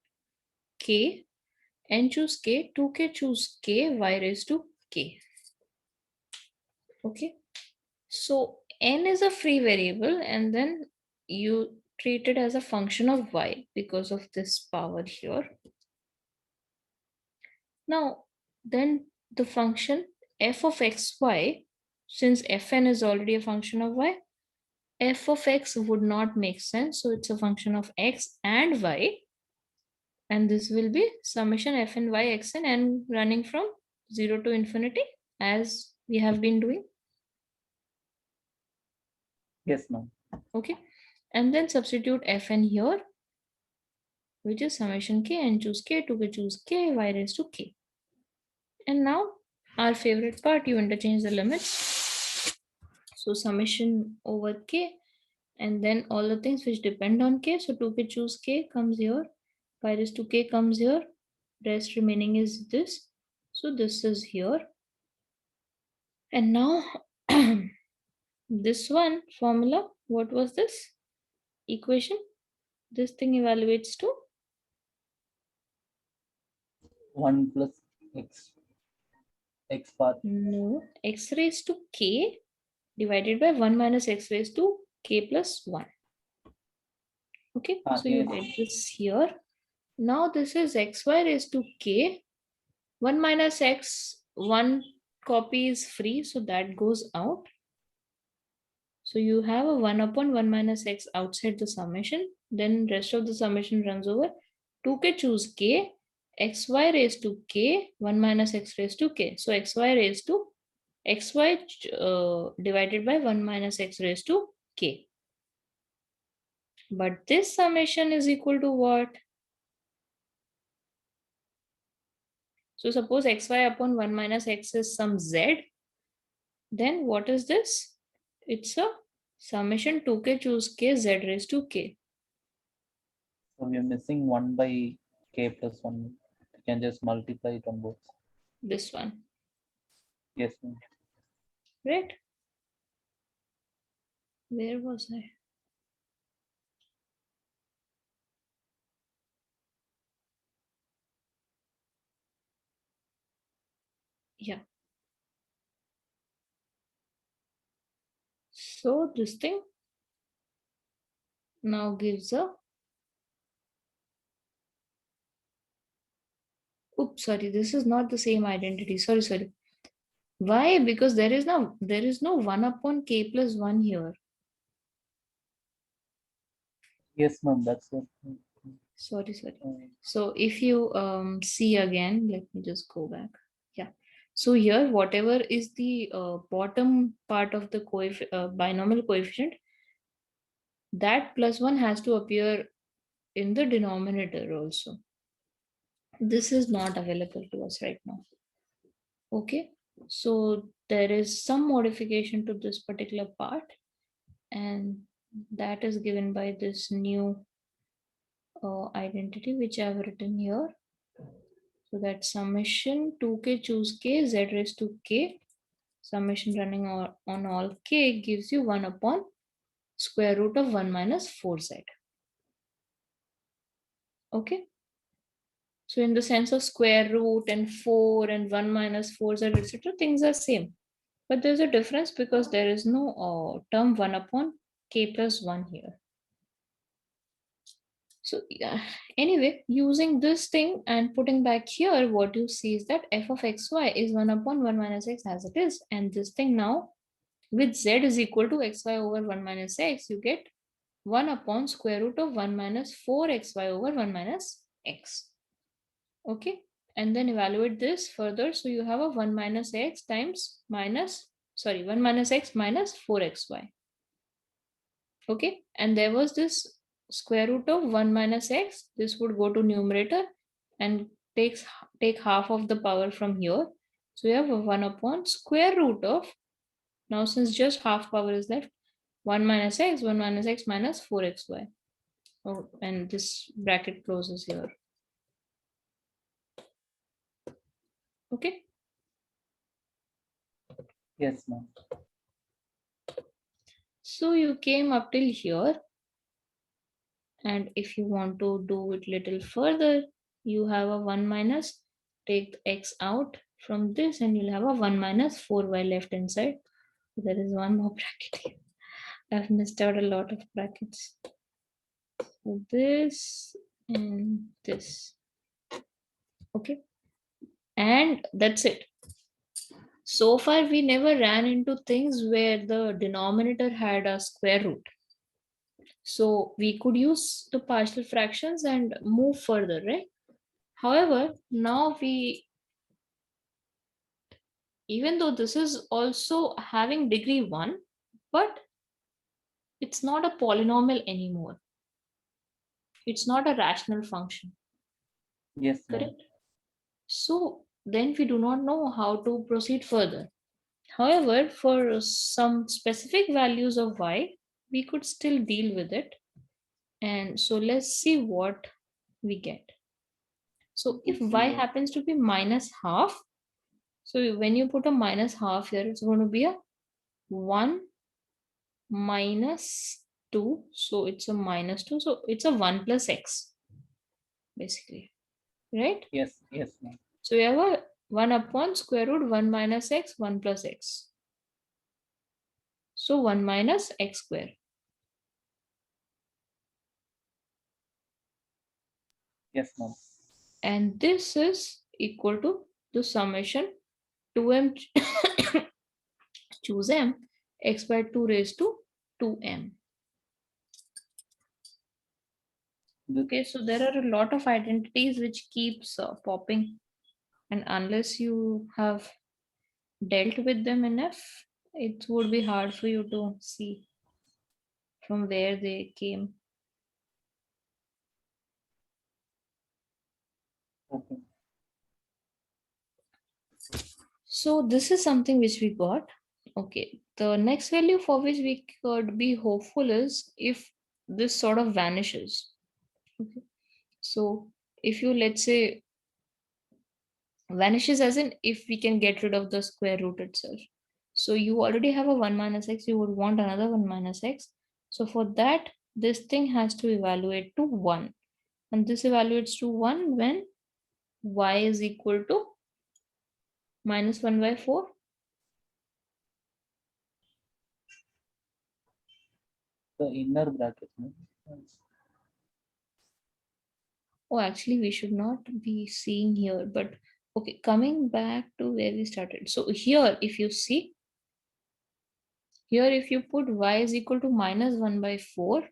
k, n choose k, 2k choose k, y raised to k. Okay, so n is a free variable and then you treat it as a function of y because of this power here. Now, then the function f of xy, since fn is already a function of y, f of x would not make sense. So it's a function of x and y. And this will be summation fn y xn and running from 0 to infinity as we have been doing. Yes, ma'am. Okay. And then substitute fn here, which is summation k, n choose k, 2k choose k, y raised to k. And now our favorite part, you interchange the limits. So summation over k, and then all the things which depend on k. So 2k choose k comes here, y raised to k comes here, rest remaining is this. So this is here. And now this one formula, what was this equation? This thing evaluates to 1 plus x power. no, x raised to k divided by 1 minus x raised to k plus 1. Okay, so you Yes. get this here. Now this is xy raised to k. 1 minus x, 1 copy is free, so that goes out. So you have a 1 upon 1 minus x outside the summation. Then rest of the summation runs over. 2k choose k, xy raised to k, 1 minus x raised to k. So xy raised to xy divided by 1 minus x raised to k. But this summation is equal to what? So suppose xy upon 1 minus x is some z. Then what is this? It's a summation 2k choose k z raised to k. So we are missing 1 by k plus 1. You can just multiply it on both. This one, Yes, ma'am. right? Where was I? Yeah. So this thing now gives a, oops, sorry, this is not the same identity. Sorry. Why? Because there is no 1 upon k plus 1 here. Yes, ma'am. That's it. Sorry. So if you see again, let me just go back. Yeah. So here, whatever is the bottom part of the binomial coefficient, that plus 1 has to appear in the denominator also. This is not available to us right now. Okay. So there is some modification to this particular part, and that is given by this new identity which I have written here. So that summation 2k choose k z raised to k, summation running on all k gives you 1 upon square root of 1 minus 4z. Okay. So in the sense of square root and 4 and 1 minus 4z, etc., things are same. But there's a difference because there is no term 1 upon k plus 1 here. So yeah, anyway, using this thing and putting back here, what you see is that f of xy is 1 upon 1 minus x as it is. And this thing now with z is equal to xy over 1 minus x, you get 1 upon square root of 1 minus 4xy over 1 minus x. Okay, and then evaluate this further. So you have a 1 minus x times 1 minus x minus 4xy. Okay, and there was this square root of 1 minus x. This would go to numerator and take half of the power from here. So you have a 1 upon square root of, now since just half power is left, 1 minus x minus 4xy. Oh, and this bracket closes here. Okay. Yes, ma'am. So you came up till here. And if you want to do it little further, you have a 1 minus, take x out from this and you'll have a 1 minus 4y left inside. There is one more bracket here. I've missed out a lot of brackets. So this and this. Okay. And that's it. So far, we never ran into things where the denominator had a square root. So we could use the partial fractions and move further, right? However, now even though this is also having degree 1, but it's not a polynomial anymore. It's not a rational function. Yes, ma'am. Correct? So then we do not know how to proceed further. However, for some specific values of y, we could still deal with it. And so let's see what we get. So if y happens to be minus half, so when you put a minus half here, it's going to be a 1 minus 2. So it's a minus 2. So it's a 1 plus x, basically. Right? Yes, yes, ma'am. So we have a 1 upon square root 1 minus x, 1 plus x. So 1 minus x square. Yes, ma'am. And this is equal to the summation 2m choose m x by 2 raised to 2m. Okay, so there are a lot of identities which keeps popping, and unless you have dealt with them enough, it would be hard for you to see from where they came. Okay. So this is something which we got. Okay, the next value for which we could be hopeful is if this sort of vanishes. Okay, so if you, let's say, vanishes as in if we can get rid of the square root itself. So you already have a 1 minus x, you would want another 1 minus x. So for that, this thing has to evaluate to 1. And this evaluates to 1 when y is equal to minus 1 by 4. The inner bracket, ma'am. Oh, actually, we should not be seeing here. But okay, coming back to where we started. So here, if you see, here if you put y is equal to minus 1 by 4,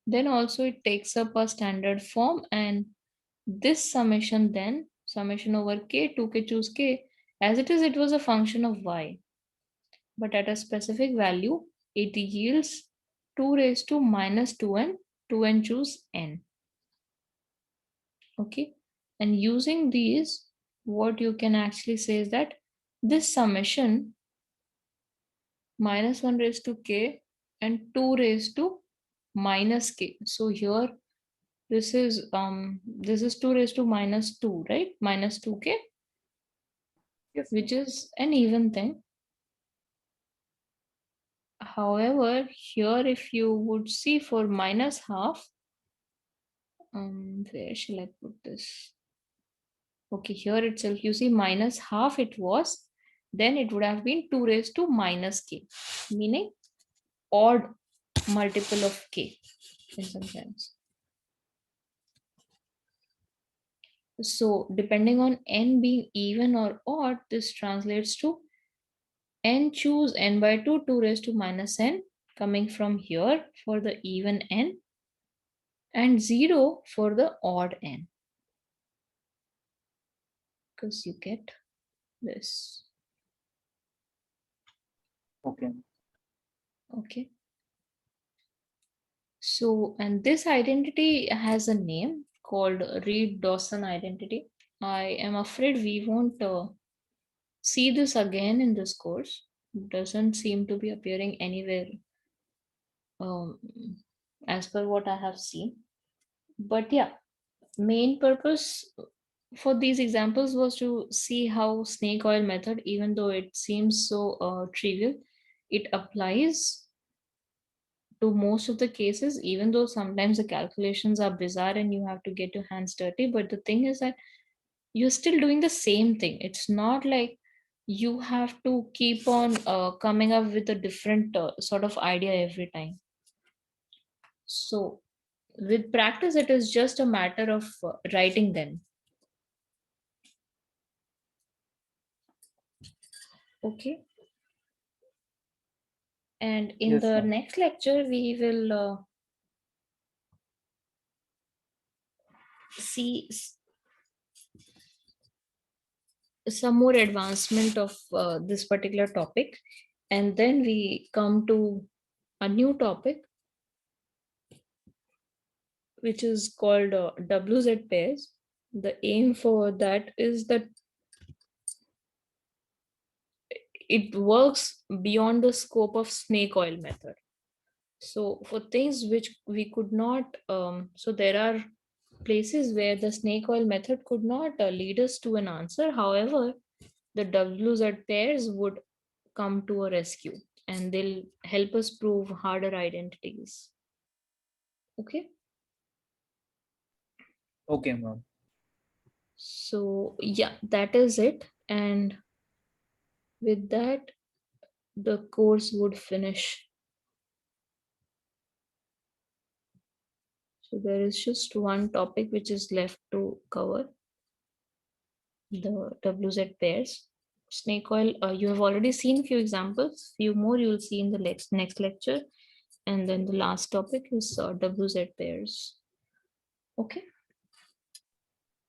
then also it takes up a standard form, and this summation then, summation over k, 2k choose k, as it is, it was a function of y. But at a specific value, it yields 2 raised to minus 2n, 2n choose n. Okay, and using these, what you can actually say is that this summation minus 1 raised to k and 2 raised to minus k. So here This is 2 raised to minus 2, right? Minus 2k, Yes, which ma'am. is an even thing. However, here if you would see for minus half, where shall I put this? Okay, here itself you see minus half it was, then it would have been 2 raised to minus k, meaning odd multiple of k in some sense. So depending on n being even or odd, this translates to n choose n by 2, 2 raised to minus n coming from here for the even n and 0 for the odd n. Because you get this. Okay. Okay. So, and this identity has a name called Reed-Dawson identity. I am afraid we won't see this again in this course. It doesn't seem to be appearing anywhere um, as per what I have seen. But yeah, main purpose for these examples was to see how snake oil method, even though it seems so trivial, it applies to most of the cases, even though sometimes the calculations are bizarre and you have to get your hands dirty. But the thing is that you're still doing the same thing. It's not like you have to keep on coming up with a different sort of idea every time. So with practice, it is just a matter of writing them. Okay. And in Yes, the ma'am. next lecture, we will see some more advancement of this particular topic. And then we come to a new topic, which is called WZ pairs. The aim for that is that it works beyond the scope of snake oil method. So for things which we could not, so there are places where the snake oil method could not lead us to an answer. However, the WZ pairs would come to a rescue and they'll help us prove harder identities. Okay. Okay, ma'am. So yeah, that is it. And with that, the course would finish. So there is just one topic which is left to cover, the WZ pairs. Snake oil, you have already seen few examples, few more you will see in the next lecture. And then the last topic is WZ pairs. Okay.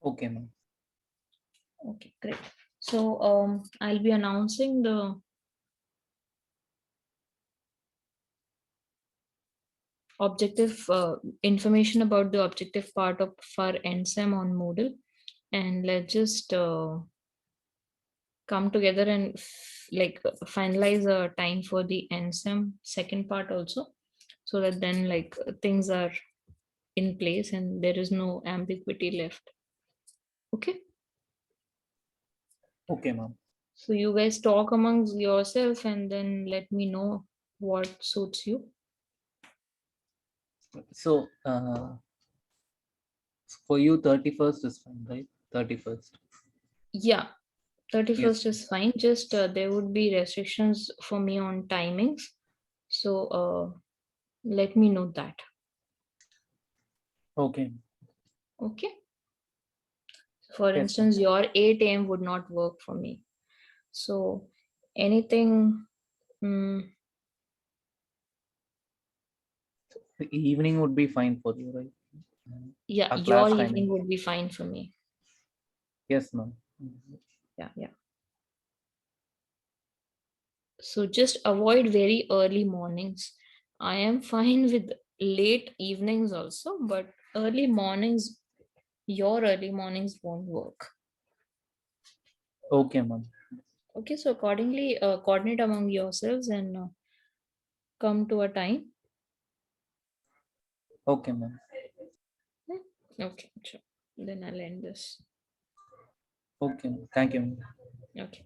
Okay, ma'am. Okay, great. So I'll be announcing the objective information about the objective part of our NSEM on Moodle. And let's just come together and like finalize a time for the NSEM second part also, so that then like things are in place and there is no ambiguity left. Okay. Okay, ma'am. So you guys talk amongst yourself and then let me know what suits you. So, for you, 31st is fine, right? 31st. Yeah, 31st Yes. is fine. Just there would be restrictions for me on timings. So let me know that. Okay. Okay. For Yes, ma'am. instance, your 8 a.m. would not work for me. So anything, mm, The evening would be fine for you, right? yeah, Our your class evening timing. would be fine for me. Yes, ma'am. Yeah, yeah. So just avoid very early mornings. I am fine with late evenings also, but early mornings, your early mornings won't work. Okay, ma'am. Okay, so accordingly, coordinate among yourselves and come to a time. Okay, ma'am. Okay, sure. Then I'll end this. Okay, thank you. Okay.